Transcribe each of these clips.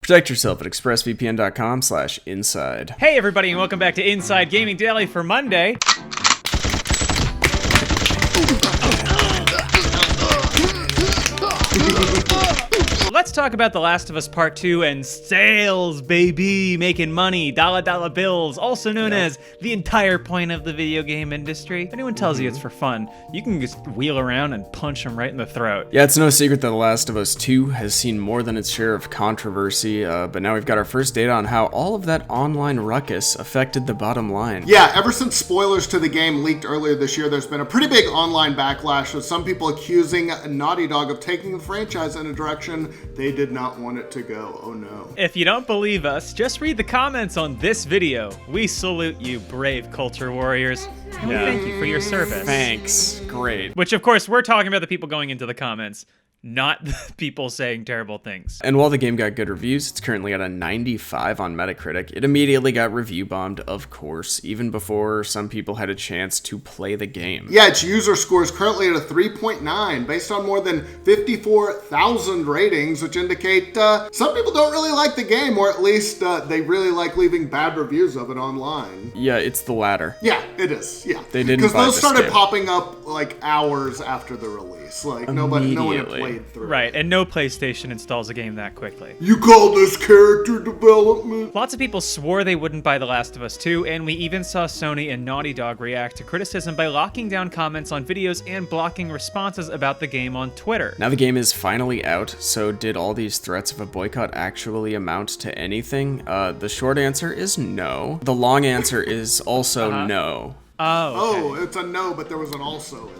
Protect yourself at expressvpn.com/inside. Hey everybody, and welcome back to Inside Gaming Daily for Monday. Let's talk about The Last of Us Part 2 and sales, baby, making money, dollar bills, also known as the entire point of the video game industry. If anyone tells you it's for fun, you can just wheel around and punch them right in the throat. Yeah, it's no secret that The Last of Us 2 has seen more than its share of controversy, but now we've got our first data on how all of that online ruckus affected the bottom line. Yeah, ever since spoilers to the game leaked earlier this year, there's been a pretty big online backlash with some people accusing Naughty Dog of taking the franchise in a direction they did not want it to go. Oh no. If you don't believe us, just read the comments on this video. We salute you, brave culture warriors, and we thank you for your service. Thanks. Great. Which, of course, we're talking about the people going into the comments, not the people saying terrible things. And while the game got good reviews, it's currently at a 95 on Metacritic. It immediately got review bombed, of course, even before some people had a chance to play the game. Yeah, its user score is currently at a 3.9 based on more than 54,000 ratings, which indicate some people don't really like the game, or at least they really like leaving bad reviews of it online. Yeah, it's the latter. Yeah, it is. Yeah. They didn't because buy those the started skip. popping up like hours after the release. Like no one had played through. Right, and no PlayStation installs a game that quickly. You call this character development? Lots of people swore they wouldn't buy The Last of Us 2, and we even saw Sony and Naughty Dog react to criticism by locking down comments on videos and blocking responses about the game on Twitter. Now the game is finally out, so did all these threats of a boycott actually amount to anything? The short answer is no. The long answer is also no. Oh, okay. It's a no, but there was an also in there.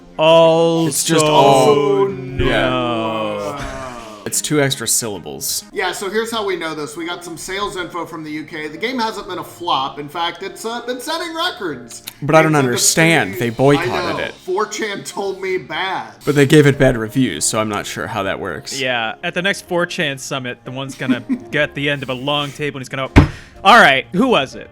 It's just all no. Yeah. It's 2 extra syllables. Yeah, so here's how we know this. We got some sales info from the UK. The game hasn't been a flop. In fact, it's been setting records. But I don't understand. They boycotted it. 4chan told me bad. But they gave it bad reviews, so I'm not sure how that works. Yeah, at the next 4chan summit, the one's gonna get the end of a long table and he's gonna, all right, who was it?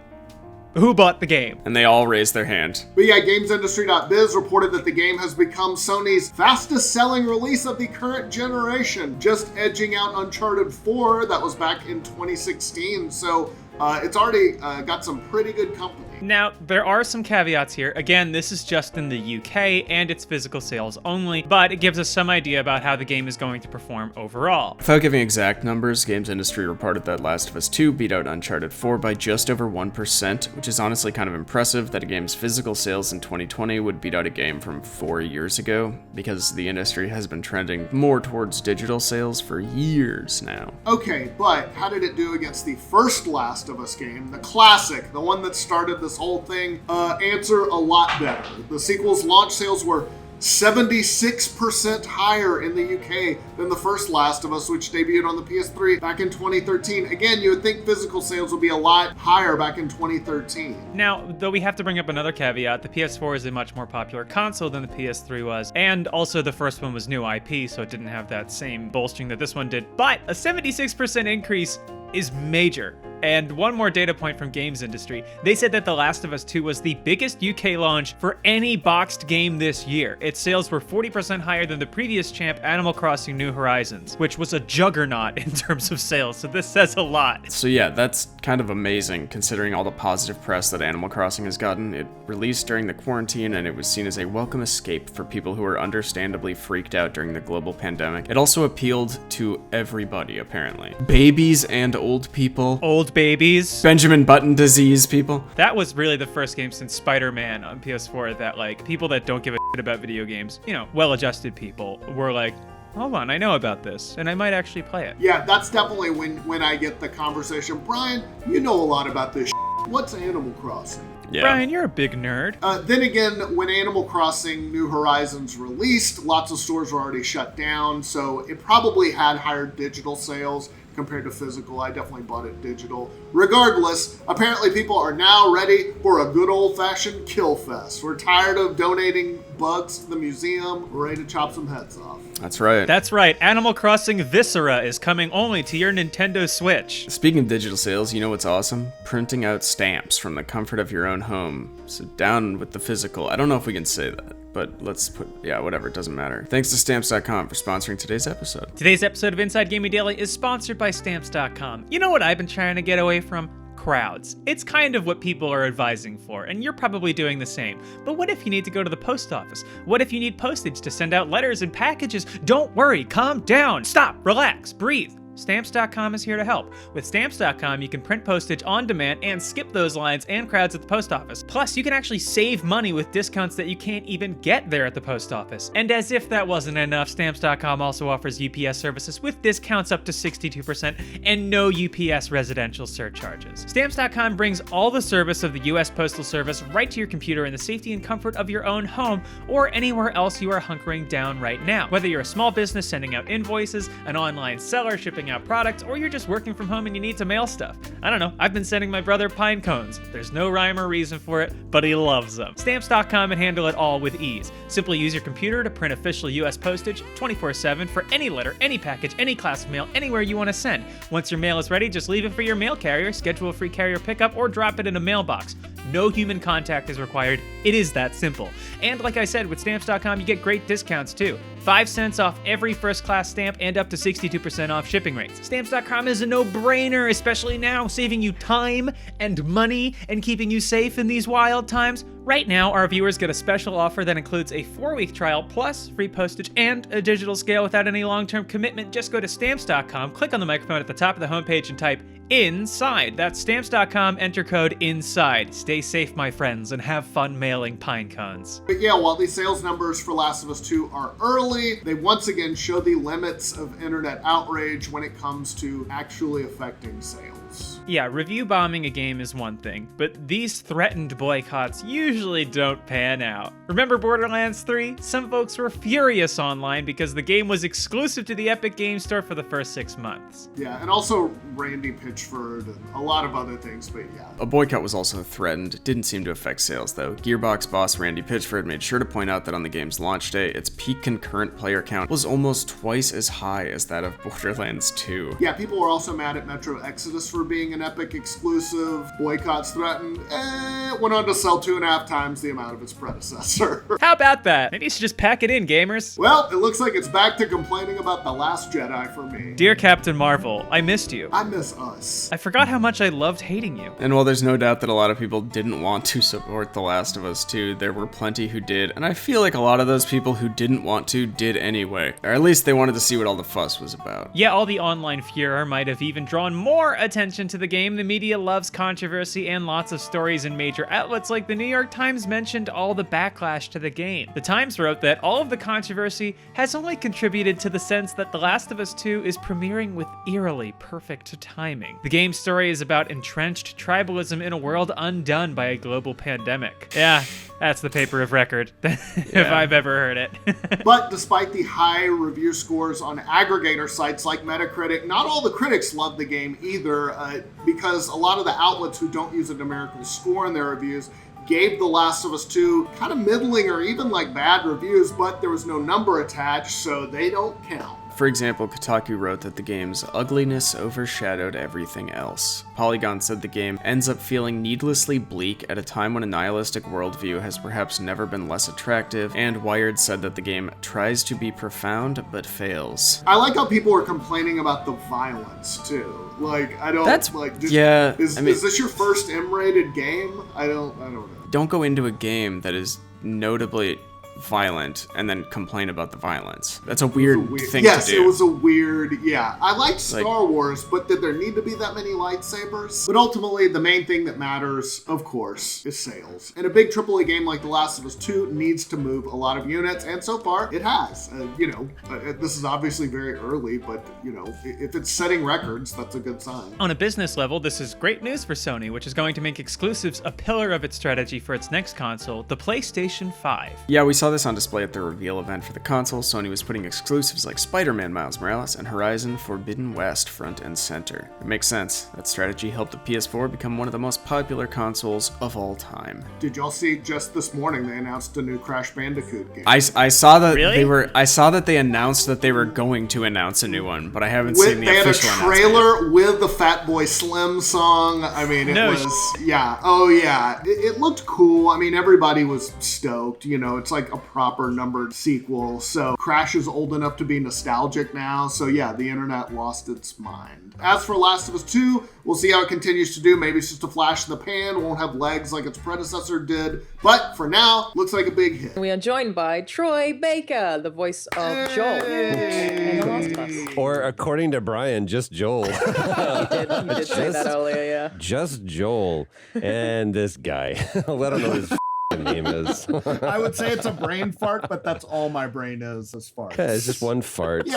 Who bought the game? And they all raised their hand. But yeah, GamesIndustry.biz reported that the game has become Sony's fastest selling release of the current generation, just edging out Uncharted 4, that was back in 2016. So it's already got some pretty good company. Now, there are some caveats here. Again, this is just in the UK and it's physical sales only, but it gives us some idea about how the game is going to perform overall. Without giving exact numbers, Games Industry reported that Last of Us 2 beat out Uncharted 4 by just over 1%, which is honestly kind of impressive that a game's physical sales in 2020 would beat out a game from 4 years ago, because the industry has been trending more towards digital sales for years now. Okay, but how did it do against the first Last of Us game, the classic, the one that started this whole thing? Answer: a lot better. The sequel's launch sales were 76% higher in the UK than the first Last of Us, which debuted on the PS3 back in 2013. Again, you would think physical sales would be a lot higher back in 2013. Now, though we have to bring up another caveat, the PS4 is a much more popular console than the PS3 was, and also the first one was new IP, so it didn't have that same bolstering that this one did, but a 76% increase is major. And one more data point from Games Industry. They said that The Last of Us 2 was the biggest UK launch for any boxed game this year. Its sales were 40% higher than the previous champ, Animal Crossing New Horizons, which was a juggernaut in terms of sales, so this says a lot. So yeah, that's kind of amazing considering all the positive press that Animal Crossing has gotten. It released during the quarantine and it was seen as a welcome escape for people who were understandably freaked out during the global pandemic. It also appealed to everybody, apparently. Babies and old people. Old babies. Benjamin Button disease people. That was really the first game since Spider-Man on PS4 that, like, people that don't give a shit about video games, you know, well-adjusted people, were like, hold on, I know about this, and I might actually play it. Yeah, that's definitely when I get the conversation, Brian, you know a lot about this shit. What's Animal Crossing? Yeah. Brian, you're a big nerd. Then again, when Animal Crossing New Horizons released, lots of stores were already shut down, so it probably had higher digital sales compared to physical. I definitely bought it digital. Regardless, apparently people are now ready for a good old-fashioned kill fest. We're tired of donating bugs to the museum. We're ready to chop some heads off. That's right. That's right. Animal Crossing Viscera is coming only to your Nintendo Switch. Speaking of digital sales, you know what's awesome? Printing out stamps from the comfort of your own home. So down with the physical. I don't know if we can say that. but let's put, yeah, whatever, it doesn't matter. Thanks to Stamps.com for sponsoring today's episode. Today's episode of Inside Gaming Daily is sponsored by Stamps.com. You know what I've been trying to get away from? Crowds. It's kind of what people are advising for, and you're probably doing the same. But what if you need to go to the post office? What if you need postage to send out letters and packages? Don't worry, calm down, stop, relax, breathe. Stamps.com is here to help. With Stamps.com, you can print postage on demand and skip those lines and crowds at the post office. Plus, you can actually save money with discounts that you can't even get there at the post office. And as if that wasn't enough, Stamps.com also offers UPS services with discounts up to 62% and no UPS residential surcharges. Stamps.com brings all the service of the US Postal Service right to your computer in the safety and comfort of your own home or anywhere else you are hunkering down right now. Whether you're a small business sending out invoices, an online seller shipping out products, or you're just working from home and you need to mail stuff. I don't know, I've been sending my brother pine cones. There's no rhyme or reason for it, but he loves them. Stamps.com and handle it all with ease. Simply use your computer to print official US postage 24/7 for any letter, any package, any class of mail, anywhere you want to send. Once your mail is ready, just leave it for your mail carrier, schedule a free carrier pickup, or drop it in a mailbox. No human contact is required. It is that simple. And like I said, with Stamps.com, you get great discounts too. 5 cents off every first-class stamp and up to 62% off shipping rates. Stamps.com is a no-brainer, especially now, saving you time and money and keeping you safe in these wild times. Right now, our viewers get a special offer that includes a 4-week trial plus free postage and a digital scale without any long-term commitment. Just go to Stamps.com, click on the microphone at the top of the homepage and type INSIDE. That's Stamps.com, enter code INSIDE. Stay safe, my friends, and have fun mailing pine cones. But yeah, while these sales numbers for Last of Us 2 are early, they once again show the limits of internet outrage when it comes to actually affecting sales. Yeah, review bombing a game is one thing, but these threatened boycotts usually don't pan out. Remember Borderlands 3? Some folks were furious online because the game was exclusive to the Epic Games Store for the first 6 months. Yeah, and also Randy Pitchford and a lot of other things, but yeah. A boycott was also threatened. It didn't seem to affect sales, though. Gearbox boss Randy Pitchford made sure to point out that on the game's launch day, its peak concurrent player count was almost twice as high as that of Borderlands 2. Yeah, people were also mad at Metro Exodus for being an Epic exclusive. Boycotts threatened. It went on to sell 2.5 times the amount of its predecessor. How about that? Maybe you should just pack it in, gamers. Well, it looks like it's back to complaining about The Last Jedi for me. Dear Captain Marvel, I missed you. I miss us. I forgot how much I loved hating you. And while there's no doubt that a lot of people didn't want to support The Last of Us 2, there were plenty who did, and I feel like a lot of those people who didn't want to did anyway. Or at least they wanted to see what all the fuss was about. Yeah, all the online furor might have even drawn more attention to the game. The media loves controversy and lots of stories, and major outlets like the New York Times mentioned all the backlash to the game. The Times wrote that all of the controversy has only contributed to the sense that The Last of Us 2 is premiering with eerily perfect timing. The game's story is about entrenched tribalism in a world undone by a global pandemic. Yeah, that's the paper of record, if I've ever heard it. But despite the high review scores on aggregator sites like Metacritic, not all the critics love the game either, because a lot of the outlets who don't use a numerical score in their reviews gave The Last of Us 2 kind of middling or even like bad reviews, but there was no number attached, so they don't count. For example, Kotaku wrote that the game's ugliness overshadowed everything else. Polygon said the game ends up feeling needlessly bleak at a time when a nihilistic worldview has perhaps never been less attractive, and Wired said that the game tries to be profound but fails. I like how people are complaining about the violence too. Like, I don't That's, like. yeah. Is this your first M-rated game? I don't know. Don't go into a game that is notably violent and then complain about the violence. That's a weird thing to do. Yes, it was a weird, yeah. I liked Star Wars, but did there need to be that many lightsabers? But ultimately, the main thing that matters, of course, is sales. And a big AAA game like The Last of Us 2 needs to move a lot of units, and so far, it has. This is obviously very early, but, if it's setting records, that's a good sign. On a business level, this is great news for Sony, which is going to make exclusives a pillar of its strategy for its next console, the PlayStation 5. Yeah, we saw this on display at the reveal event for the console. Sony was putting exclusives like Spider-Man Miles Morales and Horizon Forbidden West front and center. It makes sense. That strategy helped the PS4 become one of the most popular consoles of all time. Did y'all see just this morning they announced a new Crash Bandicoot game? I saw that really? I saw that they announced that they were going to announce a new one, but I haven't seen the official announcement. They had a trailer with the Fatboy Slim song. I mean, yeah. Oh yeah. It looked cool. I mean, everybody was stoked. It's like a proper numbered sequel. So Crash is old enough to be nostalgic now. So yeah, the internet lost its mind. As for Last of Us 2, we'll see how it continues to do. Maybe it's just a flash in the pan, won't have legs like its predecessor did. But for now, looks like a big hit. We are joined by Troy Baker, the voice of Joel in The Last of Us. Or according to Brian, just Joel. He did say that earlier, yeah. Just Joel. And this guy. Let him know his name is. I would say it's a brain fart, but that's all my brain is as far as. It's just one fart. Yeah.